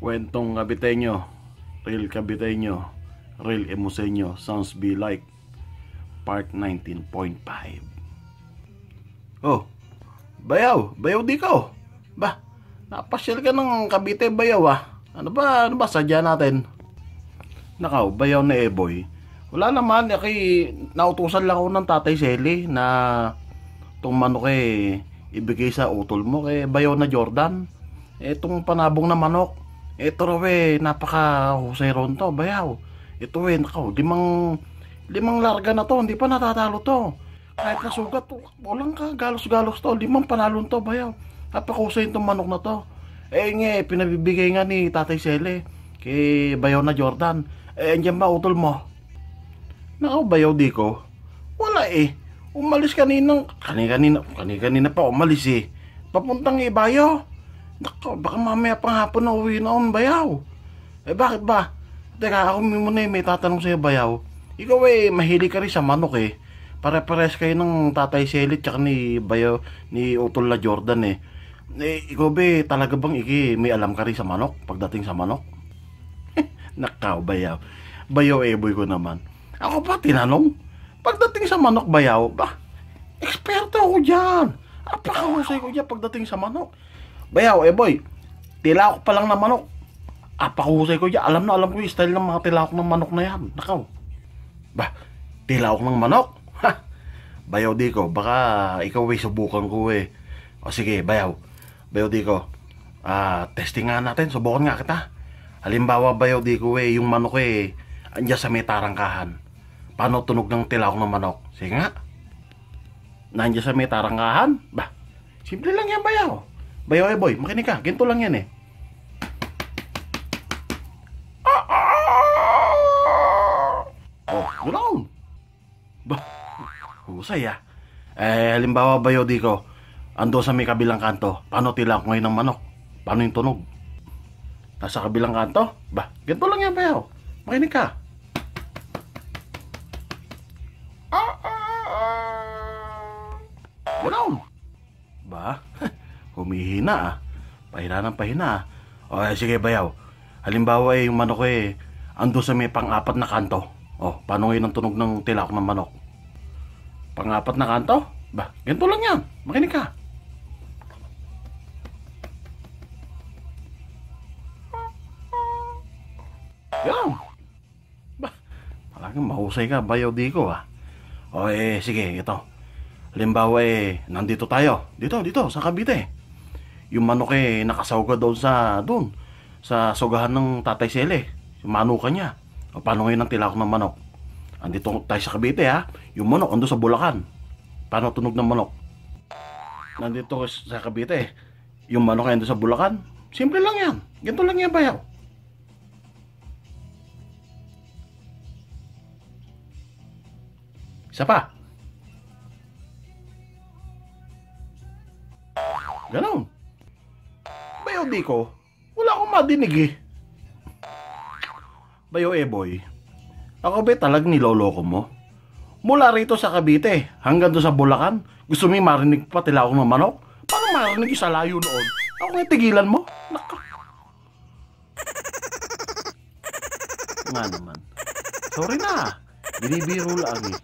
Kwentong Kabiteño, Real Kabiteño, Real Emoseño, Sounds Be Like, Part 19.5. Oh, bayaw di ko. Ba, napasyal ka ng Cavite, bayaw ah. Ano ba sadya natin? Nakaw, bayaw na boy. Wala naman, nautusan lang ako ng Tatay Selly na itong manok ibigay sa utol mo kay bayaw na Jordan. Itong panabong na manok, ito raw napaka-husay ron to, bayaw. Ito nakaw, limang larga na to, hindi pa natatalo to. Kahit nasugat, walang ka, galos-galos to, 5 panalon to, bayaw. Napaka-husay itong manok na to. Pinabibigay nga ni Tatay Selly kay bayaw na Jordan. Andiyan ba utol mo? Nakaw, bayaw di ko. Wala umalis kanina pa umalis papuntang Ibayo. Nako, baka mamaya pang hapon na uwi noon, bayaw. Bakit ba? Teka, ako muna may tatanong sa'yo, bayaw. Ikaw mahilig ka rin sa manok Pare-pares kayo ng Tatay Selly tsaka ni bayaw, ni utol na Jordan ikaw talaga bang may alam ka rin sa manok pagdating sa manok? Nakaw, bayaw. Bayaw boy ko naman. Ako pa tinanong. Pagdating sa manok, bayaw, eksperto ako dyan. Apakahusay ko dyan pagdating sa manok. Bayaw, boy, tilawak pa lang na manok. Apakahusay ko dyan. Alam ko yung style ng mga tilawak ng manok na yan. Nakaw. Tilawak ng manok? Ha! Bayaw di ko, baka ikaw subukan ko O sige, bayaw. Bayaw di ko. Testing nga natin. Subukan nga kita. Halimbawa, bayaw di ko yung manok andyan sa may tarangkahan. Paano tunog ng tilawak ng manok? Sige nga. Nandiyan sa may tarangkahan? Simple lang yan, bayaw. Bayaw boy, makinig ka. Ganito lang yan Oh, ganoon. Husay halimbawa, bayaw di ko, ando sa may kabilang kanto. Paano tilawak ngayon ng manok? Paano yung tunog? Nasa kabilang kanto? Ganito lang yan, bayaw. Makinig ka. Ganoon. Humihina Pahina ng pahina O sige, bayaw. Halimbawa yung manok ando sa may pang-apat na kanto. Paano ngayon ang tunog ng tilawak ng manok? Pang-apat na kanto? Ganito lang yan. Makinig ka. Yan. Talagang mahusay ka, bayaw di ko sige, ito. Halimbawa nandito tayo. Dito, sa Cavite. Yung manok nakasawga doon sa sugahan ng Tatay Selly. Yung manukan niya. Paano ngayon ang tilawak ng manok? Andito tayo sa Cavite Yung manok ando sa Bulacan. Paano tunog ng manok? Nandito sa Cavite. Yung manok ando sa Bulacan. Simple lang yan. Ganito lang yan, bayaw. Isa pa. Ganon. Bayaw di ko, wala akong madinig Bayaw boy, ako talag niloloko mo? Mula rito sa Cavite hanggang doon sa Bulacan, gusto mo marinig pa tilawak ng manok? Paano marinig sa layo noon? Ako tigilan mo? Nga naman. Sorry na, binibiro lang